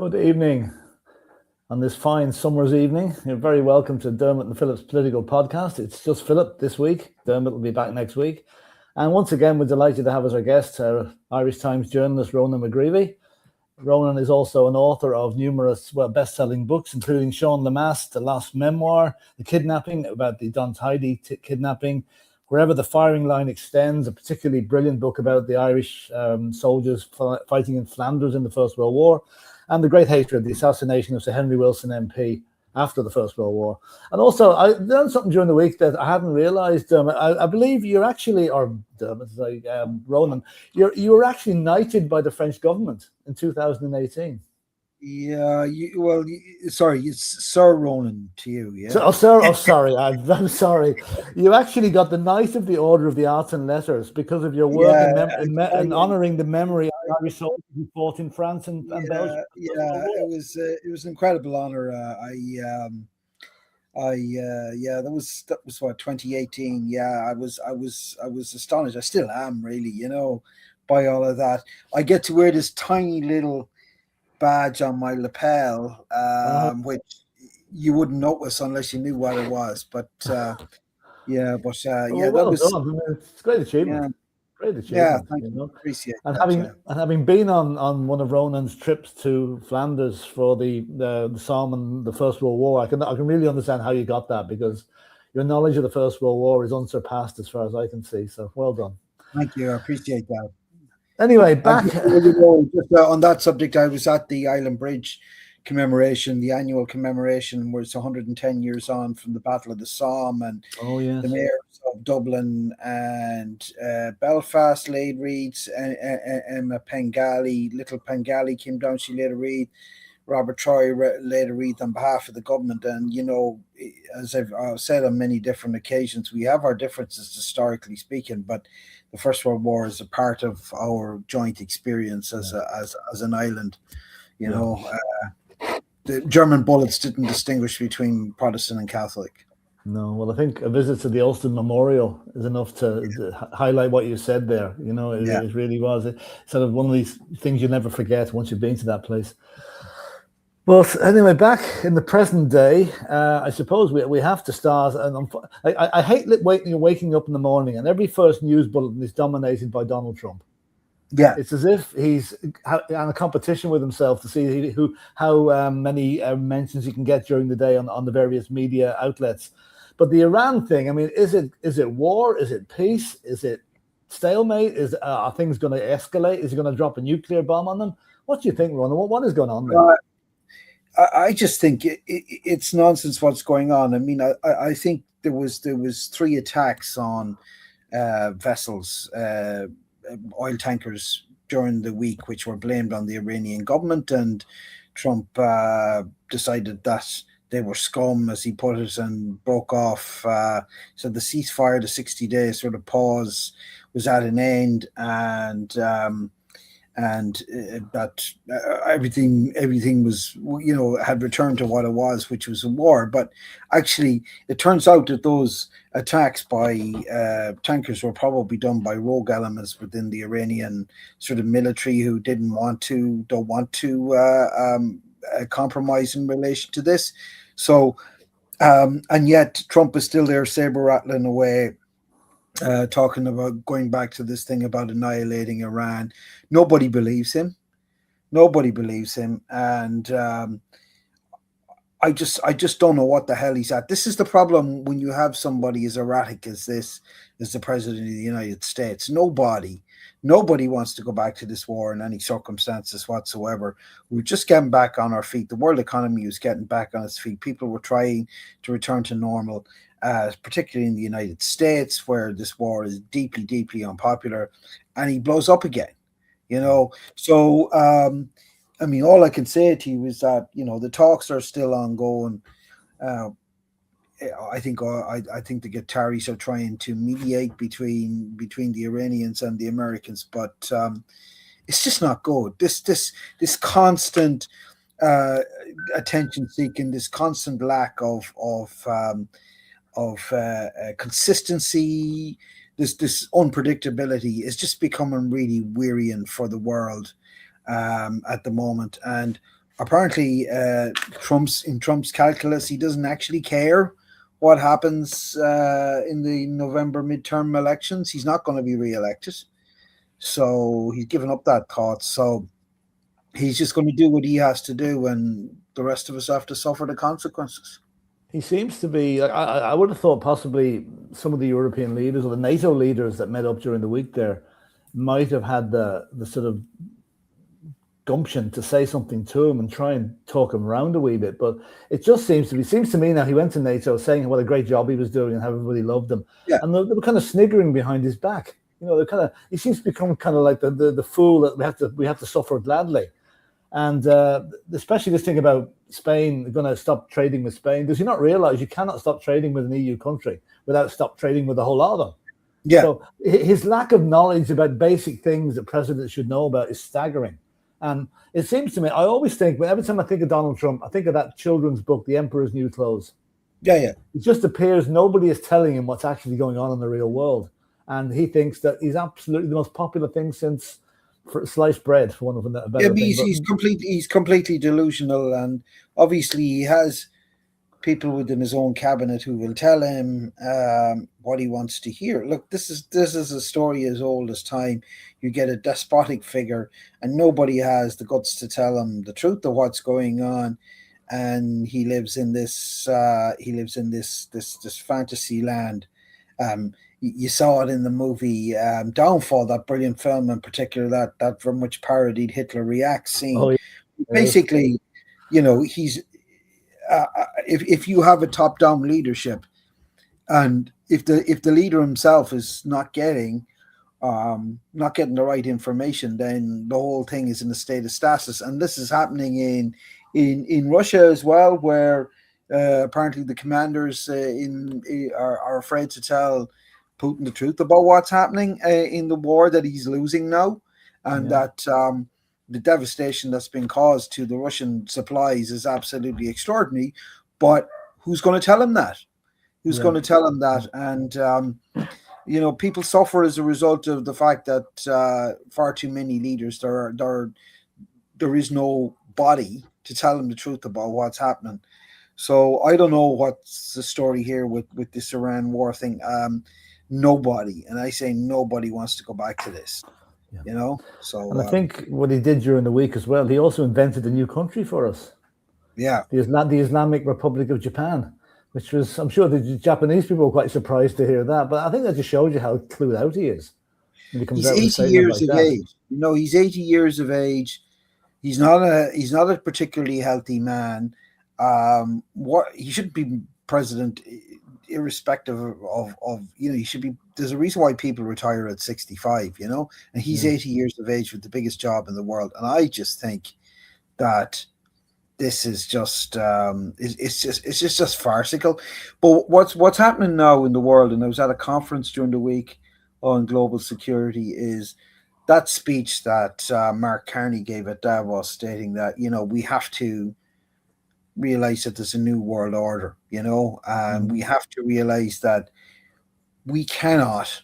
Good evening on this fine summer's evening. You're very welcome to Dermot and Philip's political podcast. It's just Philip this week. Dermot will be back next week. And once again, we're delighted to have as our guest Irish Times journalist Ronan McGreevy. Ronan is also an author of numerous best-selling books, including Sean Lemass, The Lost Memoir, The Kidnapping, about the Don Tidy kidnapping, Wherever the Firing Line Extends, a particularly brilliant book about the Irish soldiers fighting in Flanders in the First World War, and The Great Hatred, the assassination of Sir Henry Wilson MP after the First World War. And also, I learned something during the week that I hadn't realised. I believe you're actually, Ronan, you were actually knighted by the French government in 2018. Yeah, sorry, it's Sir Ronan to you, yeah? Sorry, I'm sorry. You actually got the Knight of the Order of the Arts and Letters because of your work in honouring the memory of Irish soldiers who fought in France and Belgium. Yeah, it was an incredible honour. That was what, 2018. Yeah, I was astonished. I still am, really, by all of that. I get to wear this tiny little badge on my lapel, which you wouldn't notice unless you knew what it was. But that was it's a great achievement. Great achievement. Yeah, thank you. Appreciate and having been on one of Ronan's trips to Flanders for the Somme and the First World War, I can really understand how you got that, because your knowledge of the First World War is unsurpassed as far as I can see. So well done. Thank you. I appreciate that. Anyway, back just, on that subject, I was at the Island Bridge commemoration, the annual commemoration, where it's 110 years on from the Battle of the Somme, and the mayors of Dublin and Belfast laid wreaths. Emma Pengali, little Pengali, came down. She laid a wreath. Robert Troy laid a wreath on behalf of the government. And as I've said on many different occasions, we have our differences historically speaking, but the First World War is a part of our joint experience as an island. The German bullets didn't distinguish between Protestant and Catholic. No, well, I think a visit to the Ulster Memorial is enough to highlight what you said there. It really was. It's sort of one of these things you never forget once you've been to that place. But anyway, back in the present day, I suppose we have to start. And I hate waking up in the morning and every first news bulletin is dominated by Donald Trump. Yeah, it's as if he's in a competition with himself to see how many mentions he can get during the day on the various media outlets. But the Iran thing, I mean, is it war? Is it peace? Is it stalemate? Are things going to escalate? Is he going to drop a nuclear bomb on them? What do you think, Ronan? What is going on there? I just think it's nonsense what's going on. I mean, I think there was 3 attacks on vessels, oil tankers during the week, which were blamed on the Iranian government, and Trump decided that they were scum, as he put it, and broke off. So the ceasefire, the 60-day sort of pause, was at an end, and that everything was, had returned to what it was, which was a war. But actually, it turns out that those attacks by tankers were probably done by rogue elements within the Iranian sort of military who don't want to compromise in relation to this. So, and yet Trump is still there saber rattling away, talking about going back to this thing about annihilating Iran. Nobody believes him. And I just don't know what the hell he's at. This is the problem when you have somebody as erratic as this, as the president of the United States. Nobody wants to go back to this war in any circumstances whatsoever. We're just getting back on our feet. The world economy was getting back on its feet. People were trying to return to normal, particularly in the United States, where this war is deeply, deeply unpopular, and he blows up again. So I mean, all I can say to you is that the talks are still ongoing. I think the Qataris are trying to mediate between the Iranians and the Americans, but it's just not good. This constant attention seeking, this constant lack of consistency, this unpredictability is just becoming really wearying for the world at the moment. And apparently Trump's calculus, he doesn't actually care what happens in the November midterm elections. He's not going to be re-elected, so he's given up that thought. So he's just going to do what he has to do, and the rest of us have to suffer the consequences. He seems to be. I would have thought possibly some of the European leaders or the NATO leaders that met up during the week there might have had the sort of gumption to say something to him and try and talk him around a wee bit. But it just seems to me now he went to NATO saying what a great job he was doing and how everybody loved him. Yeah. And they were kind of sniggering behind his back. You know, he seems to become kind of like the fool that we have to suffer gladly. And especially this thing about Spain going to stop trading with Spain. Does he not realize you cannot stop trading with an EU country without stop trading with a whole lot of them? Yeah. So his lack of knowledge about basic things that presidents should know about is staggering. And it seems to me, I always think, every time I think of Donald Trump, I think of that children's book, The Emperor's New Clothes. Yeah. It just appears nobody is telling him what's actually going on in the real world. And he thinks that he's absolutely the most popular thing since sliced bread, for one of the better things. He's completely delusional, and obviously he has people within his own cabinet who will tell him what he wants to hear. Look, this is a story as old as time. You get a despotic figure, and nobody has the guts to tell him the truth of what's going on, and he lives in this fantasy land. You saw it in the movie Downfall, that brilliant film in particular, that from which parodied Hitler Reacts scene. Oh, yeah. Basically, you know, he's if you have a top-down leadership, and if the leader himself is not getting the right information, then the whole thing is in a state of stasis. And this is happening in Russia as well, where apparently the commanders are afraid to tell Putin the truth about what's happening in the war that he's losing now, and that the devastation that's been caused to the Russian supplies is absolutely extraordinary. But who's going to tell him that? Who's going to tell him that? And you know, people suffer as a result of the fact that far too many leaders there is no body to tell them the truth about what's happening. So I don't know what's the story here with this Iran war thing. Nobody, and I say nobody, wants to go back to this. Yeah. You know, so and I think what he did during the week as well, he also invented a new country for us. Yeah, the Islamic Republic of Japan, which was, I'm sure the Japanese people were quite surprised to hear that, but I think that just shows you how clued out he is. He's 80 years of age. You know, he's 80 years of age. He's not a particularly healthy man. He shouldn't be president, irrespective of you know, he should be. There's a reason why people retire at 65, you know, and he's 80 years of age with the biggest job in the world. And I just think that this is just it's just farcical. But what's happening now in the world, and I was at a conference during the week on global security, is that speech that Mark Carney gave at Davos, stating that, you know, we have to realize that there's a new world order, you know, and we have to realize that we cannot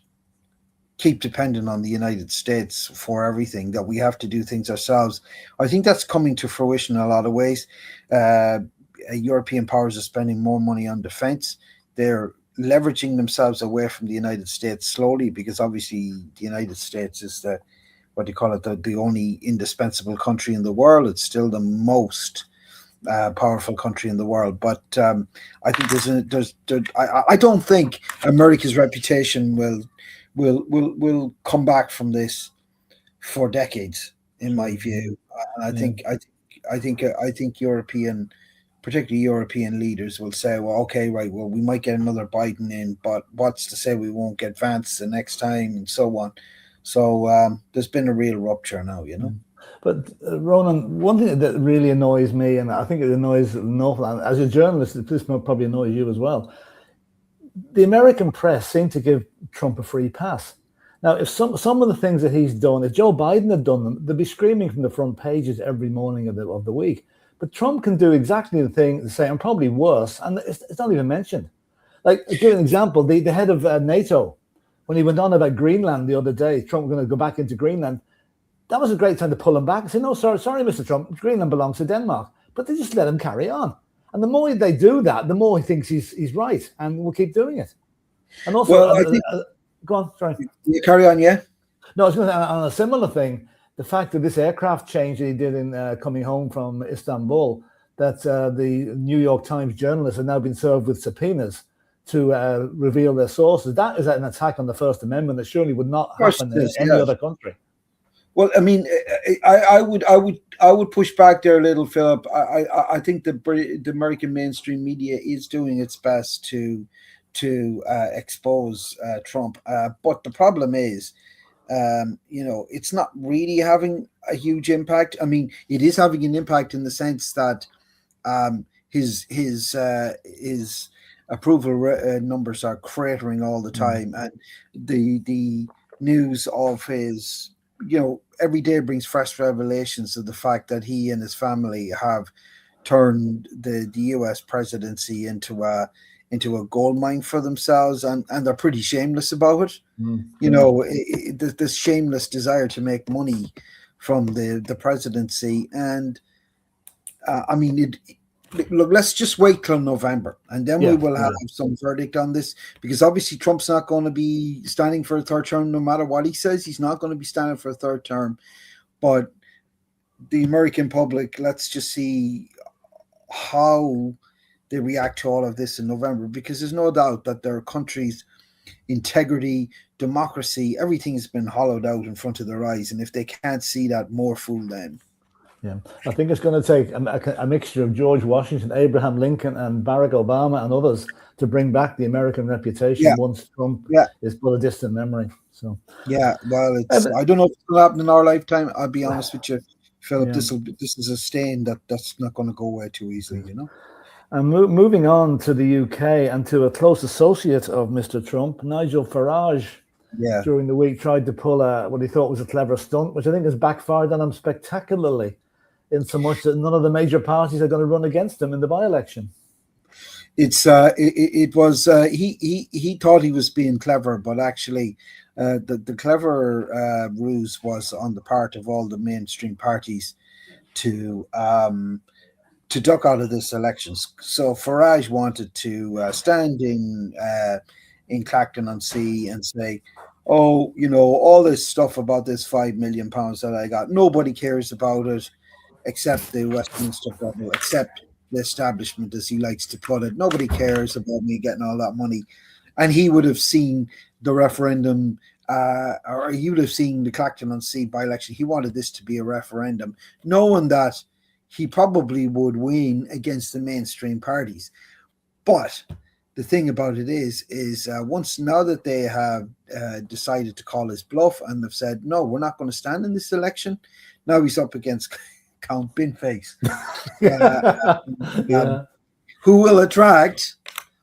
keep dependent on the United States for everything, that we have to do things ourselves. I think that's coming to fruition in a lot of ways. European powers are spending more money on defense. They're leveraging themselves away from the United States slowly, because obviously the United States is the only indispensable country in the world. It's still the most powerful country in the world, but I think I don't think America's reputation will come back from this for decades, in my view. And I think European, particularly European leaders, will say, well, okay, right, well, we might get another Biden in, but what's to say we won't get Vance the next time, and so on. So there's been a real rupture now, you know. But Ronan, one thing that really annoys me, and I think it annoys an awful lot, as a journalist, this probably annoys you as well, the American press seem to give Trump a free pass. Now, if some of the things that he's done, if Joe Biden had done them, they'd be screaming from the front pages every morning of the week. But Trump can do exactly the same, and probably worse, and it's not even mentioned. Like, to give an example, the head of NATO, when he went on about Greenland the other day, Trump was going to go back into Greenland, that was a great time to pull him back and say, no, sorry, Mr. Trump, Greenland belongs to Denmark. But they just let him carry on. And the more they do that, the more he thinks he's right, and we'll keep doing it. And also, well, I think, go on, sorry. You carry on, yeah? No, I was going to say, on a similar thing, the fact that this aircraft change that he did in coming home from Istanbul, that the New York Times journalists have now been served with subpoenas to reveal their sources. That is an attack on the First Amendment that surely would not happen in any other country. Well, I mean, I would push back there a little, Philip. I think the American mainstream media is doing its best to expose Trump, but the problem is, it's not really having a huge impact. I mean, it is having an impact in the sense that his approval numbers are cratering all the time, and the news of his, every day brings fresh revelations of the fact that he and his family have turned the US presidency into a gold mine for themselves, and they're pretty shameless about it. This shameless desire to make money from the presidency. And I mean, look, let's just wait till November, and then we will have some verdict on this, because obviously Trump's not going to be standing for a third term no matter what he says. He's not going to be standing for a third term. But the American public, let's just see how they react to all of this in November, because there's no doubt that their country's integrity, democracy, everything's been hollowed out in front of their eyes. And if they can't see that, more fool them. Yeah, I think it's going to take a mixture of George Washington, Abraham Lincoln, and Barack Obama and others to bring back the American reputation once Trump is but a distant memory. So well, I don't know if it's going to happen in our lifetime. I'll be honest with you, Philip. This is a stain that's not going to go away too easily, And moving on to the UK and to a close associate of Mr. Trump, Nigel Farage. During the week, tried to pull what he thought was a clever stunt, which I think has backfired on him spectacularly, in so much that none of the major parties are going to run against him in the by-election. He thought he was being clever, but actually the clever ruse was on the part of all the mainstream parties to duck out of this election. So Farage wanted to stand in Clacton-on-Sea and say, all this stuff about this £5 million that I got, nobody cares about it except the Westminster bubble, except the establishment, as he likes to put it. Nobody cares about me getting all that money. And he would have seen the referendum, or he would have seen the Clacton-on-Sea by-election. He wanted this to be a referendum, knowing that he probably would win against the mainstream parties. But the thing about it is once now that they have decided to call his bluff and have said, no, we're not going to stand in this election, now he's up against Count Binface, who will attract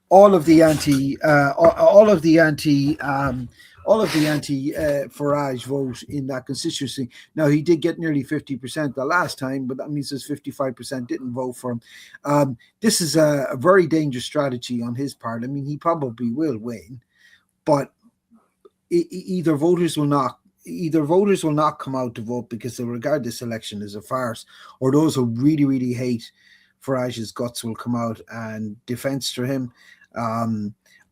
all of the anti Farage vote in that constituency. Now, he did get nearly 50% the last time, but that means there's 55% didn't vote for him. This is a very dangerous strategy on his part. I mean, he probably will win, but either voters will not come out to vote because they regard this election as a farce, or those who really, really hate Farage's guts will come out and defense him.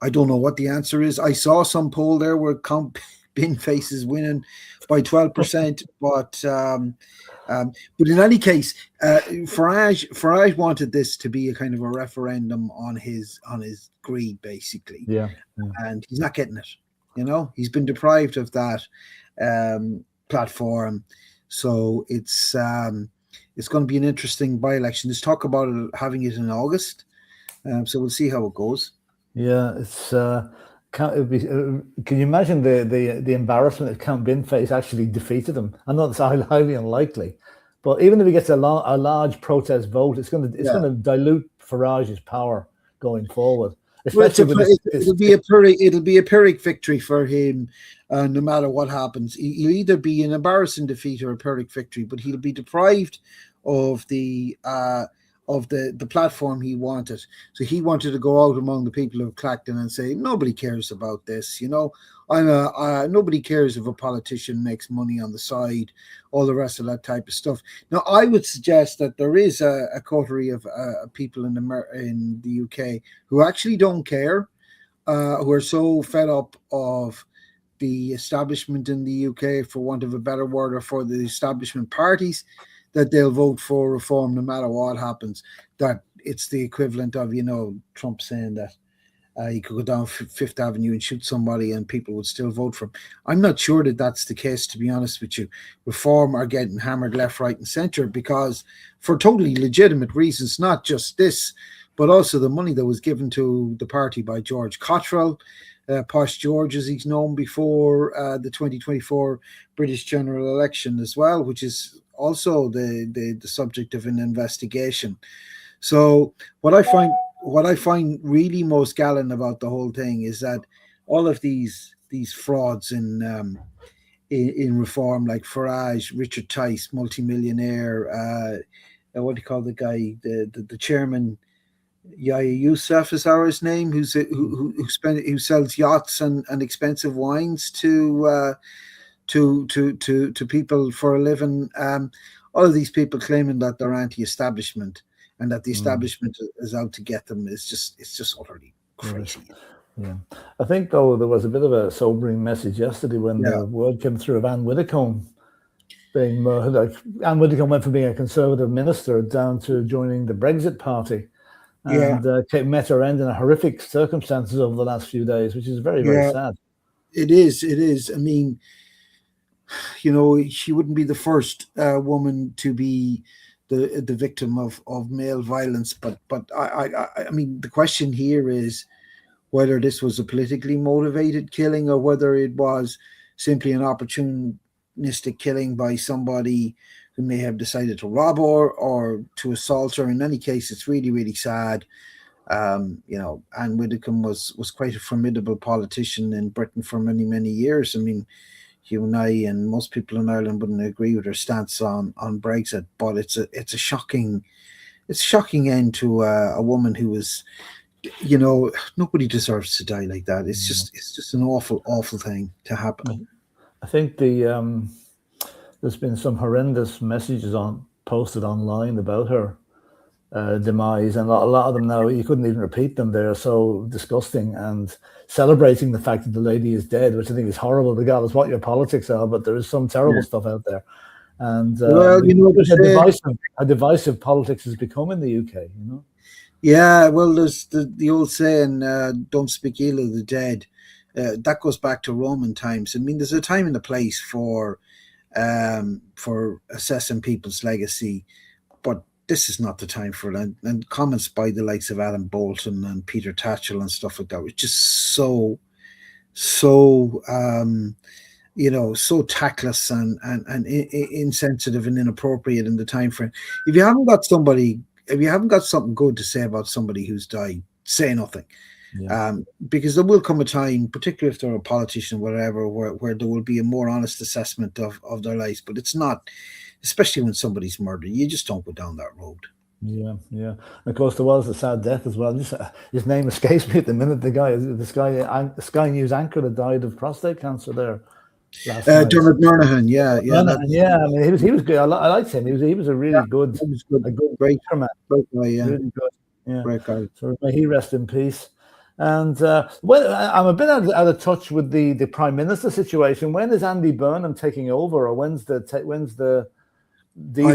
I don't know what the answer is. I saw some poll there where Count Binface is winning by 12%, but in any case, Farage wanted this to be a kind of a referendum on his greed, basically. And he's not getting it. He's been deprived of that platform, so it's going to be an interesting by-election. There's talk about having it in August, so we'll see how it goes. Yeah, it's can you imagine the embarrassment if Count Binface actually defeated him? I know it's highly unlikely, but even if he gets a large protest vote, it's going to dilute Farage's power going forward. It'll be a Pyrrhic victory for him, no matter what happens. He'll either be an embarrassing defeat or a Pyrrhic victory, but he'll be deprived of the of the platform he wanted. So he wanted to go out among the people of Clacton and say, nobody cares about this. Nobody cares if a politician makes money on the side, all the rest of that type of stuff. Now, I would suggest that there is a coterie of people in the UK who actually don't care, who are so fed up of the establishment in the UK, for want of a better word, or for the establishment parties, that they'll vote for reform no matter what happens. That it's the equivalent of, Trump saying that he could go down Fifth Avenue and shoot somebody and people would still vote for him. I'm not sure that that's the case, to be honest with you. Reform are getting hammered left, right, and centre because, for totally legitimate reasons, not just this, but also the money that was given to the party by George Cottrell, Posh George, as he's known, before the 2024 British general election as well, which is also the subject of an investigation. So what I find really most gallant about the whole thing is that all of these frauds in reform, like Farage, Richard Tice, multimillionaire, what do you call the guy, the chairman, Yahya Yousaf is his name, who sells yachts and expensive wines to people for a living. All of these people claiming that they're anti-establishment and that the establishment is out to get them. It's just utterly crazy. Yeah, I think though there was a bit of a sobering message yesterday when the word came through of Anne Widdecombe being murdered. Anne Widdecombe went from being a Conservative minister down to joining the Brexit party. And met her end in horrific circumstances over the last few days, which is very, very sad. It is. I mean, she wouldn't be the first woman to be the victim of male violence. But I mean, the question here is whether this was a politically motivated killing or whether it was simply an opportunistic killing by somebody who may have decided to rob her or to assault her. In any case, it's really, really sad. Anne Widdecombe was quite a formidable politician in Britain for many, many years. I mean, you and I and most people in Ireland wouldn't agree with her stance on Brexit, but it's a shocking end to a woman who was, nobody deserves to die like that. It's just an awful, awful thing to happen. I think there's been some horrendous messages posted online about her demise, and a lot of them now you couldn't even repeat them. They're so disgusting, and celebrating the fact that the lady is dead, which I think is horrible, regardless what your politics are. But there is some terrible stuff out there, and how divisive politics has become in the UK. Yeah, well, there's the old saying, "Don't speak ill of the dead." That goes back to Roman times. I mean, there's a time and a place for assessing people's legacy, but this is not the time for it. And comments by the likes of Adam Bolton and Peter Tatchell and stuff like that was just so tactless and insensitive and inappropriate in the time frame. If you haven't got something good to say about somebody who's died, say nothing. Because there will come a time, particularly if they're a politician or whatever, where there will be a more honest assessment of their lives. But it's not, especially when somebody's murdered, you just don't go down that road. Yeah. And of course, there was a sad death as well. His name escapes me at the minute. The Sky News anchor that died of prostate cancer there last night. Dermot Phillip, yeah. I mean, he was good. I liked him. He was a really good, great man. Really good. Yeah. Great guy. So may he rest in peace. And I'm a bit out of touch with the Prime Minister situation. When is Andy Burnham taking over, or when's the D-Day?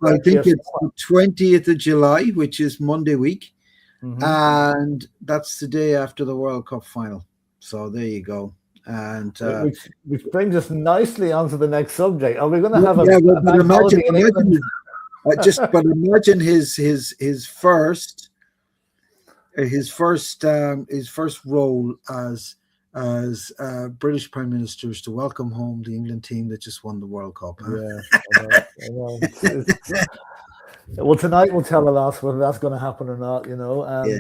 I think it's the 20th of July, which is Monday week, and that's the day after the World Cup final. So there you go. And which brings us nicely onto the next subject. Are we going to have imagine his first role as British Prime Minister is to welcome home the England team that just won the World Cup. Well, tonight we'll tell the last whether that's going to happen or not, and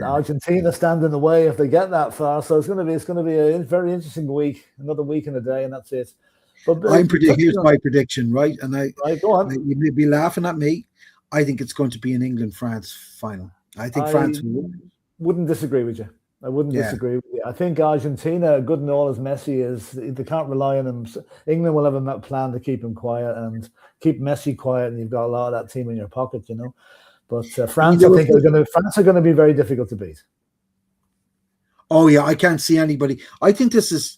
Argentina stand in the way if they get that far. So it's going to be a very interesting week, another week and a day, and that's it. But here's my prediction, right? And go on. You may be laughing at me. I think it's going to be an England-France final. I think I France will win. wouldn't disagree with you. I wouldn't Yeah. disagree with you. I think Argentina, good and all as Messi is, they can't rely on him. England will have a plan to keep him quiet and keep Messi quiet, and you've got a lot of that team in your pocket, you know. But France, France are going to be very difficult to beat. Oh yeah, I can't see anybody. I think this is.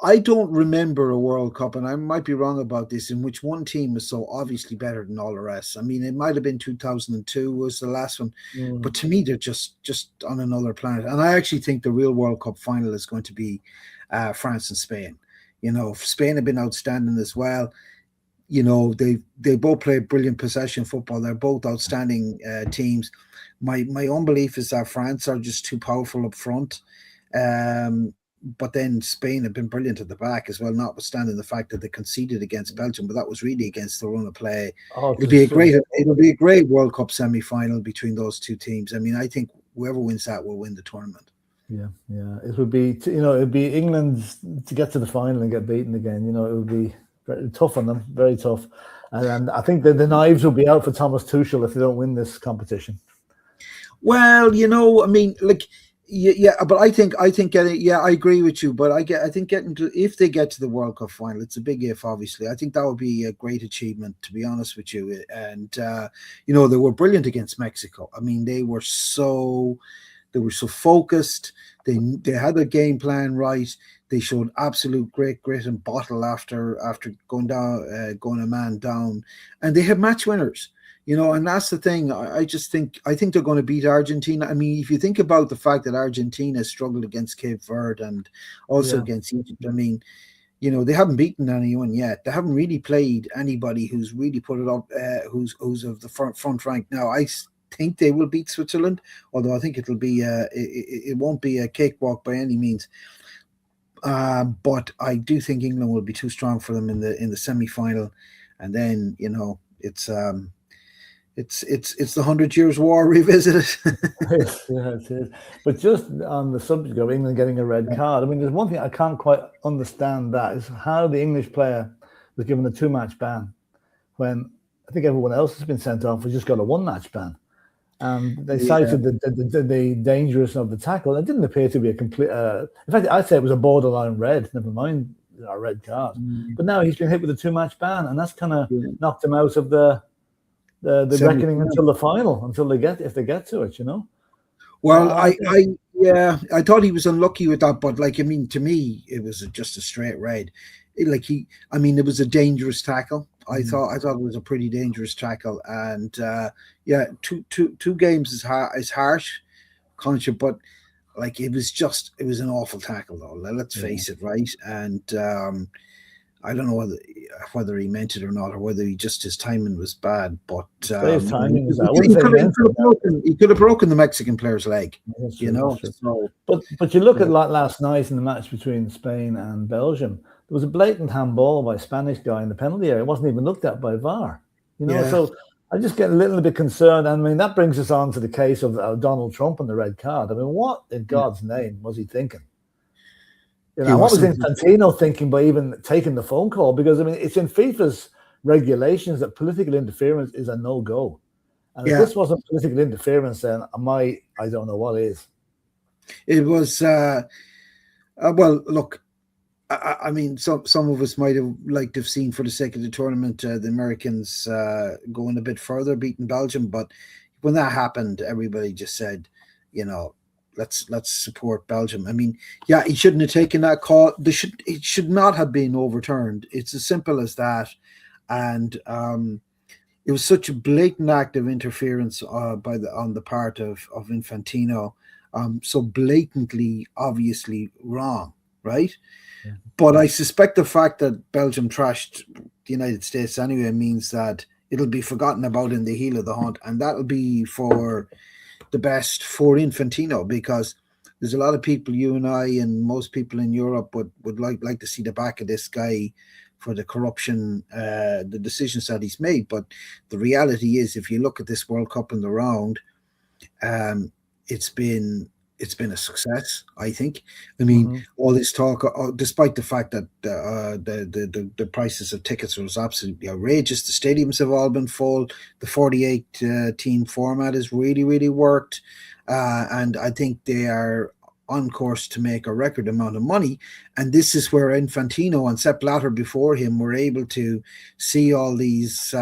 I don't remember a World Cup, and I might be wrong about this, in which one team is so obviously better than all the rest. I mean, it might have been 2002 was the last one, but to me, they're just on another planet. And I actually think the real World Cup final is going to be France and Spain. You know, Spain have been outstanding as well. You know, they both play brilliant possession football. They're both outstanding teams. My own belief is that France are just too powerful up front. But then Spain have been brilliant at the back as well, notwithstanding the fact that they conceded against Belgium, but that was really against the run of play. It'll be a great World Cup semi-final between those two teams. I mean, I think whoever wins that will win the tournament. Yeah. It would be, it'd be England to get to the final and get beaten again. You know, it would be very tough on them, very tough. And I think that the knives will be out for Thomas Tuchel if they don't win this competition. Well, I mean, like. Yeah, but I think getting. Yeah, I agree with you. But I think getting to, if they get to the World Cup final, it's a big if. Obviously, I think that would be a great achievement. To be honest with you, and they were brilliant against Mexico. I mean, they were so focused. They had their game plan right. They showed absolute great grit and bottle after going a man down, and they had match winners. And that's the thing. I think they're going to beat Argentina. I mean, if you think about the fact that Argentina struggled against Cape Verde and also against Egypt, I mean, they haven't beaten anyone yet. They haven't really played anybody who's really put it up, who's of the front rank. Now, I think they will beat Switzerland, although I think it'll be it won't be a cakewalk by any means. But I do think England will be too strong for them in the semi-final, and then it's the 100 Years' War revisited. Yeah, it is. But just on the subject of England getting a red card, I mean, there's one thing I can't quite understand, that is how the English player was given a 2-match ban when I think everyone else has been sent off. We just got a 1-match ban. They cited the dangerousness of the tackle. It didn't appear to be a complete. In fact, I'd say it was a borderline red. Never mind a red card. But now he's been hit with a 2-match ban, and that's kind of knocked him out of the reckoning until the final, if they get to it, Well, I thought he was unlucky with that, but to me, it was just a straight red. It was a dangerous tackle. I thought it was a pretty dangerous tackle, and two games is harsh, conscious, but it was an awful tackle though. Let's face it, right? And I don't know whether he meant it or not, or whether his timing was bad. But his timing was he could have broken the Mexican player's leg. So, but you look at last night in the match between Spain and Belgium. There was a blatant handball by a Spanish guy in the penalty area. It wasn't even looked at by VAR. So I just get a little bit concerned. I mean, that brings us on to the case of Donald Trump and the red card. I mean, what in God's name was he thinking? What was Infantino thinking by even taking the phone call? Because, I mean, it's in FIFA's regulations that political interference is a no-go. And if this wasn't political interference, then I don't know what is. It was, well, look, I mean, some of us might have liked to have seen, for the sake of the tournament, the Americans going a bit further, beating Belgium. But when that happened, everybody just said, let's support Belgium. I mean, he shouldn't have taken that call. It should not have been overturned. It's as simple as that. And it was such a blatant act of interference on the part of Infantino, so blatantly, obviously wrong, right? Yeah. But I suspect the fact that Belgium trashed the United States anyway means that it'll be forgotten about in the heel of the hunt, and that'll be for the best for Infantino, because there's a lot of people, you and I and most people in Europe would like to see the back of this guy for the corruption, the decisions that he's made. But the reality is, if you look at this World Cup in the round, it's been it's been a success, I think. I mean, all this talk, despite the fact that the prices of tickets was absolutely outrageous, the stadiums have all been full. The 48 team format has really, really worked, and I think they are on course to make a record amount of money. And this is where Infantino and Sepp Blatter before him were able to see all these.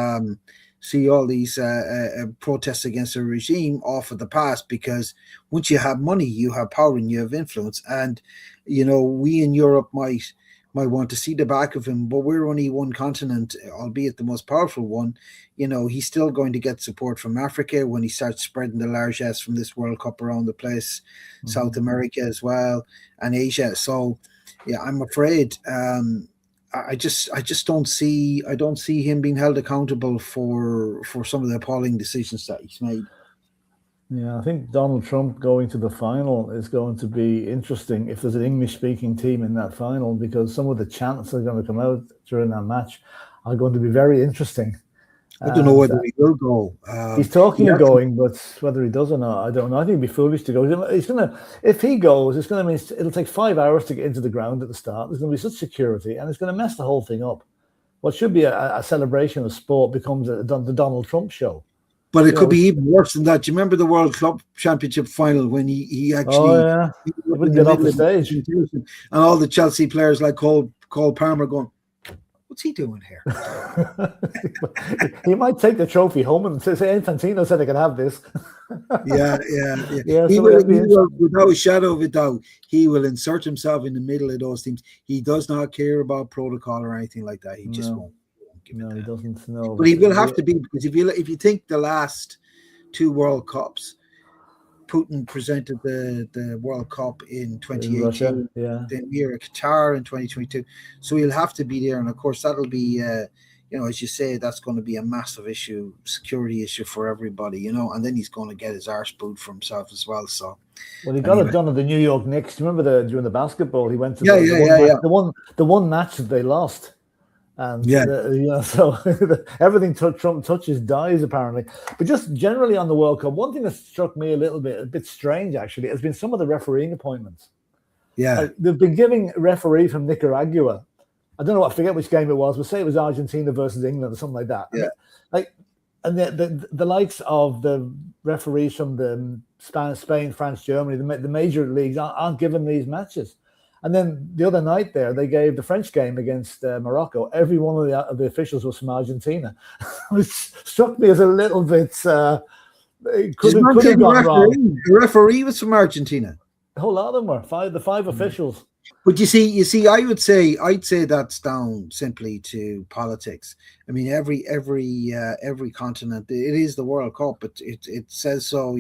Protests against the regime off of the past, because once you have money, you have power and you have influence. And we in Europe might want to see the back of him, but we're only one continent, albeit the most powerful one. He's still going to get support from Africa when he starts spreading the largesse from this World Cup around the place, South America as well, and Asia. So yeah, I'm afraid I just don't see him being held accountable for some of the appalling decisions that he's made. Yeah, I think Donald Trump going to the final is going to be interesting if there's an English-speaking team in that final, because some of the chants that are going to come out during that match are going to be very interesting. I don't know whether he will go. He's talking of going, but whether he does or not, I don't know. I think it'd be foolish to go. If he goes, it's going to mean it'll take 5 hours to get into the ground at the start. There's going to be such security, and it's going to mess the whole thing up. What should be a celebration of sport becomes the Donald Trump show. But it could be even worse than that. Do you remember the World Club Championship final when he actually he wouldn't get off the stage, and all the Chelsea players like Cole Palmer going, what's he doing here? He might take the trophy home and say Infantino said I can have this. Yeah. He will, without a shadow of a doubt, he will insert himself in the middle of those teams. He does not care about protocol or anything like that. He just won't. No, he doesn't know. But he will have to be, because if you think the last two World Cups, Putin presented the World Cup in 2018, then here at Qatar in 2022. So he'll have to be there, and of course that'll be, as you say, that's going to be a massive issue, security issue for everybody, and then he's going to get his arse booed for himself as well. So, he got it done at the New York Knicks. Do you remember during the basketball? He went to the one match that they lost. And so everything Trump touches dies apparently. But just generally on the World Cup, one thing that struck me a bit strange actually, has been some of the refereeing appointments. Yeah, they've been giving referee from Nicaragua. I don't know, I forget which game it was. We'll say it was Argentina versus England or something like that. Yeah, and the likes of the referees from the Spain, France, Germany, the major leagues aren't given these matches. And then the other night they gave the French game against Morocco. Every one of the officials was from Argentina, which struck me as a little bit. Could have gone wrong. The referee was from Argentina. A whole lot of them were the five officials. But you see, I'd say that's down simply to politics. I mean, every continent, it is the World Cup, but it says so,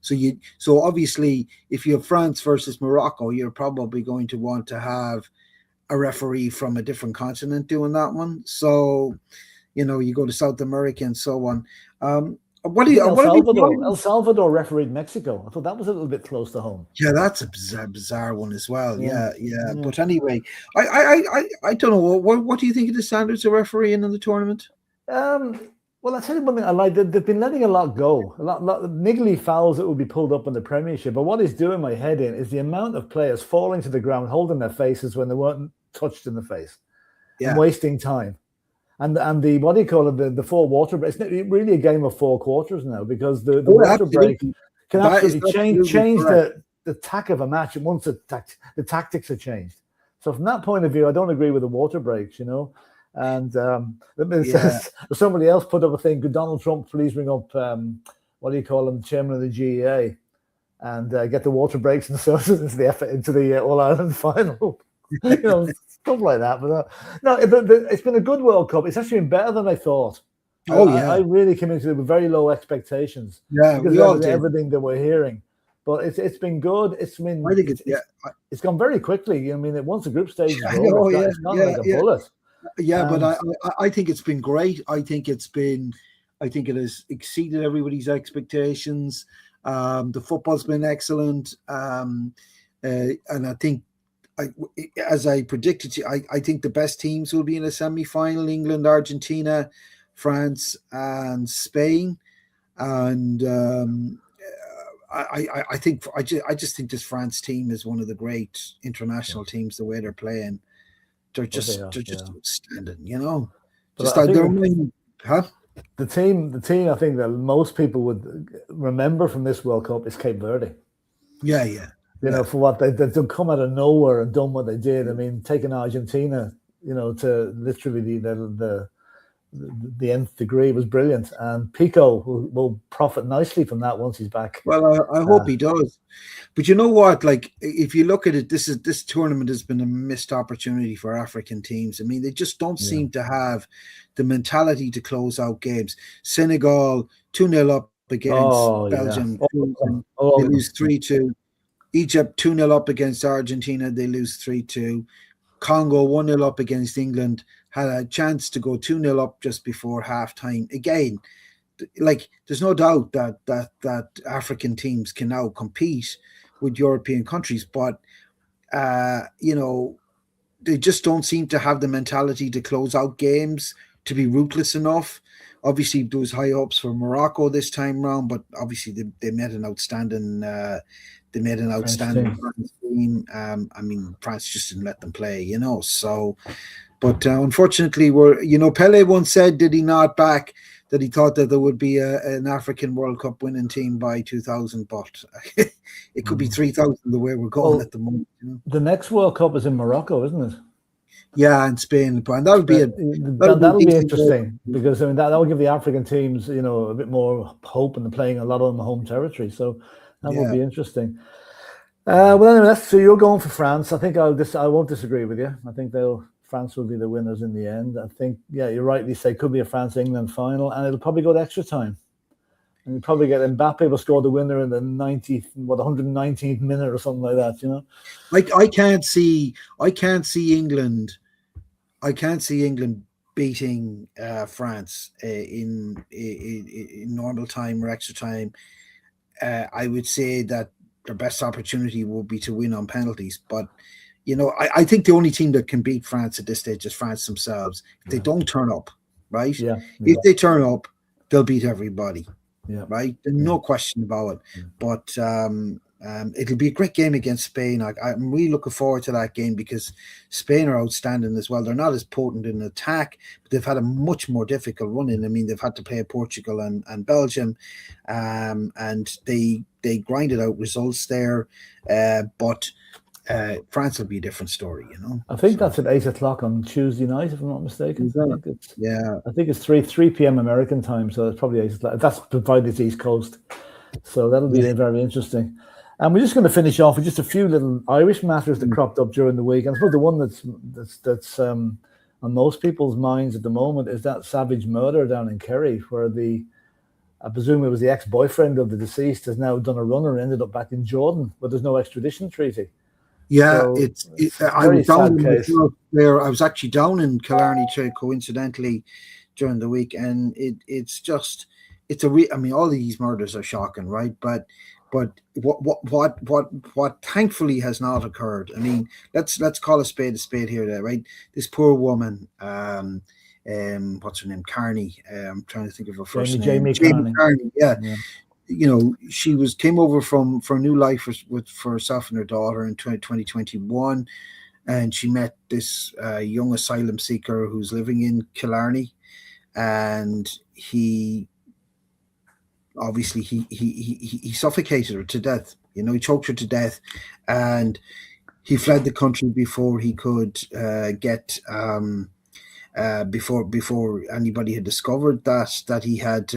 So obviously, if you have France versus Morocco, you're probably going to want to have a referee from a different continent doing that one. So, you go to South America and so on. El Salvador refereed Mexico. I thought that was a little bit close to home. Yeah, that's a bizarre one as well. Yeah. But anyway, I don't know. What do you think of the standards of refereeing in the tournament? Well, I'll tell you one thing I like. They've been letting a lot go. A lot niggly fouls that would be pulled up in the Premiership. But what is doing my head in is the amount of players falling to the ground, holding their faces when they weren't touched in the face, and wasting time. And the what do you call it? The four water breaks. It's really a game of four quarters now, because the water break can absolutely change the tack of a match once the tactics are changed. So from that point of view, I don't agree with the water breaks, And somebody else put up a thing. Could Donald Trump please ring up the chairman of the GEA and get the water breaks and so into the All Ireland final? Stuff like that. But no, it's been a good World Cup. It's actually been better than I thought. I really came into it with very low expectations. Yeah, because of everything that we're hearing. But it's been good. It's gone very quickly. I mean, once the group stage is over, it's gone like a bullet. Yeah, but I think it's been great. I think it has exceeded everybody's expectations. The football's been excellent, and I think, as I predicted, I think the best teams will be in a semi-final: England, Argentina, France, and Spain. And I think I just think this France team is one of the great international teams. The way they're playing, they're just outstanding. You know, But just I like think the team I think that most people would remember from this World Cup is Cape Verde. Yeah. You know, for what they've come out of nowhere and done what they did. I mean, taking Argentina, you know, to literally the nth degree was brilliant. And Pico will profit nicely from that once he's back. Well, I hope he does. But you know what? Like, if you look at it, this tournament has been a missed opportunity for African teams. I mean, they just don't seem to have the mentality to close out games. Senegal 2-0 up against Belgium, they lose 3-2. Egypt 2-0 up against Argentina, they lose 3-2. Congo 1-0 up against England, had a chance to go 2-0 up just before halftime. Again, like, there's no doubt that African teams can now compete with European countries, but you know, they just don't seem to have the mentality to close out games, to be ruthless enough. Obviously, there was high hopes for Morocco this time round, but obviously they made an outstanding France team. I mean, France just didn't let them play, you know. So, but unfortunately, Pele once said, did he not, back that he thought that there would be an African World Cup winning team by 2000, but it could be 3000 the way we're going at the moment. You know? The next World Cup is in Morocco, isn't it? Yeah, and Spain, and that'll be interesting because I mean that will give the African teams, you know, a bit more hope, and they're playing a lot on the home territory, so that will be interesting. Well, anyway, so you're going for France. I think I won't disagree with you. I think France will be the winners in the end. I think, you rightly say, could be a France-England final, and it'll probably go to extra time. And you probably get Mbappe will score the winner in the 119th minute or something like that. You know, I can't see England. I can't see England beating France in normal time or extra time. I would say that their best opportunity will be to win on penalties. But, you know, I think the only team that can beat France at this stage is France themselves. If they don't turn up, right? If they turn up, they'll beat everybody. Right? There's no question about it. But it'll be a great game against Spain. I'm really looking forward to that game because Spain are outstanding as well. They're not as potent in attack, but they've had a much more difficult run in. I mean, they've had to play Portugal and Belgium, and they grinded out results there. But France will be a different story, you know. I think that's at 8:00 on Tuesday night, if I'm not mistaken. I think it's 3 p.m. American time, so it's probably 8:00. That's provided it's East Coast, so that'll be very interesting. And we're just going to finish off with just a few little Irish matters that cropped up during the week. And I suppose the one that's on most people's minds at the moment is that savage murder down in Kerry, where I presume it was the ex-boyfriend of the deceased has now done a runner and ended up back in Jordan, but there's no extradition treaty. Yeah, so I was down there. I was actually down in Killarney, coincidentally, during the week, and I mean, all of these murders are shocking, right? But what thankfully has not occurred. I mean, let's call a spade here, right? This poor woman, what's her name? Carney. I'm trying to think of her first name. Jamie Carney. Yeah. You know, she came over for a new life for herself and her daughter in 2021, and she met this young asylum seeker who's living in Killarney, and he suffocated her to death. You know, he choked her to death, and he fled the country before he could before anybody had discovered that he had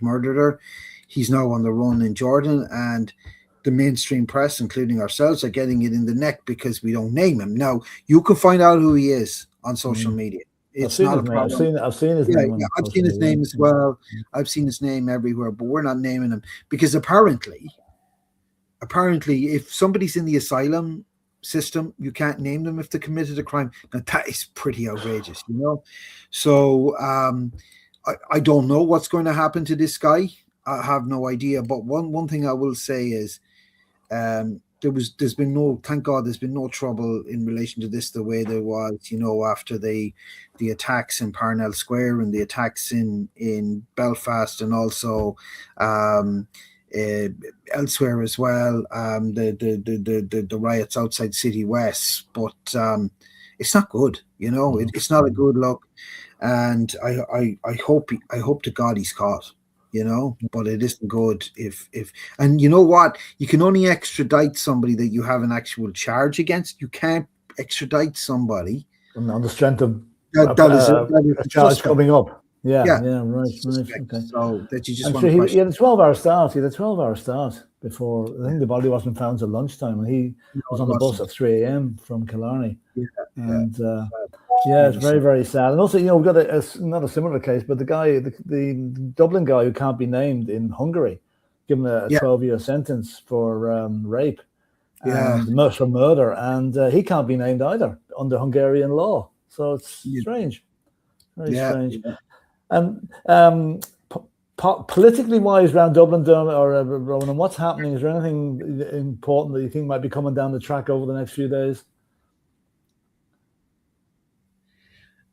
murdered her. He's now on the run in Jordan, and the mainstream press, including ourselves, are getting it in the neck because we don't name him. Now, you can find out who he is on social media. It's not a problem. I've seen his name. I've seen his name as well. I've seen his name everywhere, but we're not naming him because apparently, if somebody's in the asylum system, you can't name them if they committed a crime. Now, that is pretty outrageous, you know. So I don't know what's going to happen to this guy. I have no idea. But one thing I will say is there's been no, thank God, there's been no trouble in relation to this the way there was, you know, after the attacks in Parnell Square and the attacks in Belfast, and also elsewhere as well. The riots outside City West, but it's not good. It's not a good look, and I hope to God he's caught. But it isn't good if and you know what? You can only extradite somebody that you have an actual charge against. You can't extradite somebody on the strength of that is a charge coming up. Yeah, right. Okay. So that you just he had a 12-hour start. He had a 12-hour start before. I think the body wasn't found till lunchtime, and he was on the bus at 3 a.m. from Killarney. It's very, very sad. And also, we've got not a similar case, but the Dublin guy who can't be named in Hungary, given a 12-year sentence for rape and for murder, and he can't be named either under Hungarian law. So it's strange, very strange. And politically wise around Dublin, Dermot or Ronan, what's happening? Is there anything important that you think might be coming down the track over the next few days?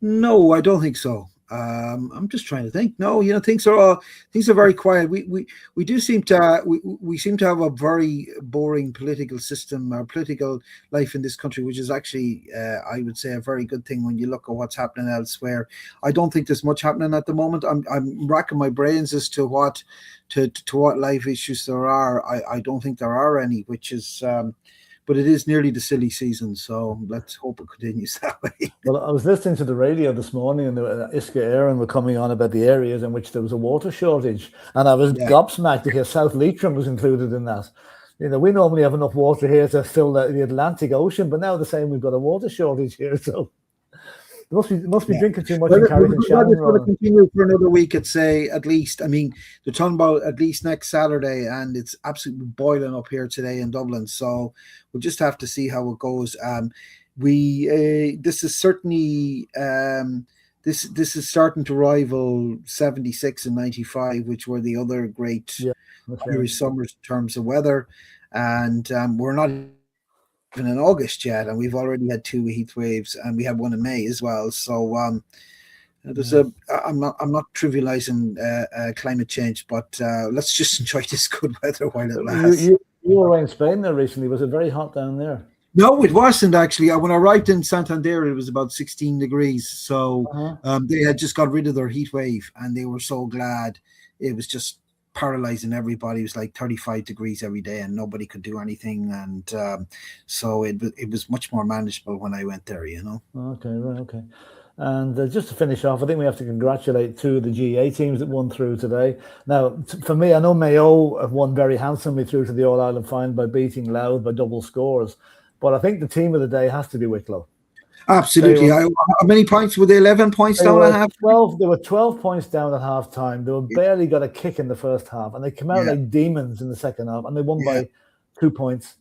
No, I don't think so. I'm just trying to think. No, things are very quiet. We do seem to we seem to have a very boring political system or political life in this country, which is actually I would say a very good thing when you look at what's happening elsewhere. I don't think there's much happening at the moment. I'm racking my brains as to what life issues there are. I don't think there are any, which is. But it is nearly the silly season, so let's hope it continues that way. Well, I was listening to the radio this morning, and Iska Éireann were coming on about the areas in which there was a water shortage, and I was gobsmacked to hear South Leitrim was included in that. We normally have enough water here to fill the Atlantic Ocean, but now they're saying we've got a water shortage here, so they must be drinking too much in Carrick Shannon. It's going to continue for another week, I'd say, at least. I mean, they're talking about at least next Saturday, and it's absolutely boiling up here today in Dublin. So we'll just have to see how it goes. This is certainly this is starting to rival 76 and 95, which were the other great Irish summers in terms of weather, and we're not in August yet, and we've already had 2 heat waves, and we have one in May as well. So there's I'm not trivializing climate change, but let's just enjoy this good weather while it lasts. You were away in Spain there recently. Was it very hot down there? No, it wasn't actually. When I arrived in Santander, it was about 16 degrees. So they had just got rid of their heat wave, and they were so glad. It was just paralyzing everybody. It was like 35 degrees every day, and nobody could do anything. And so it was much more manageable when I went there. Okay, right, okay. And just to finish off, I think we have to congratulate 2 of the GA teams that won through today. Now, for me, I know Mayo have won very handsomely through to the All-Ireland final by beating Louth by double scores. But I think the team of the day has to be Wicklow. Absolutely. How many points were they? 11 points down at half? 12. They were 12 points down at half time. They were barely got a kick in the first half, and they came out like demons in the second half, and they won by 2 points.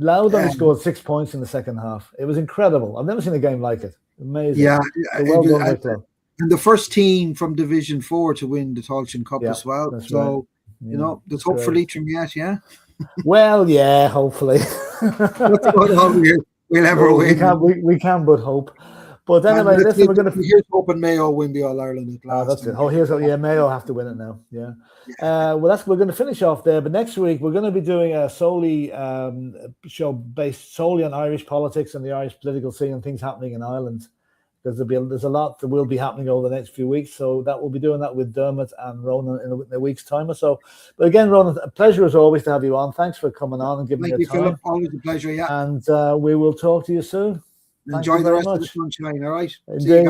Louth only scored 6 points in the second half. It was incredible. I've never seen a game like it. Amazing. Yeah. Well done, Wicklow. And the first team from Division 4 to win the Tailteann Cup as well. So, right. There's hope for Leitrim yet, yeah? Well, yeah, hopefully. That's about all we'll ever win. We can but hope. But anyway, listen, we're going to... Here's hoping Mayo win the All-Ireland at last. That's it. Mayo have to win it now. Yeah. We're going to finish off there. But next week, we're going to be doing a show based solely on Irish politics and the Irish political scene and things happening in Ireland. Because there's a lot that will be happening over the next few weeks. So that we'll be doing that with Dermot and Ronan in a week's time or so. But again, Ronan, a pleasure as always to have you on. Thanks for coming on and giving me your time. Philip. Always a pleasure, yeah. And we will talk to you soon. Enjoy the rest of the sunshine, all right? Indeed.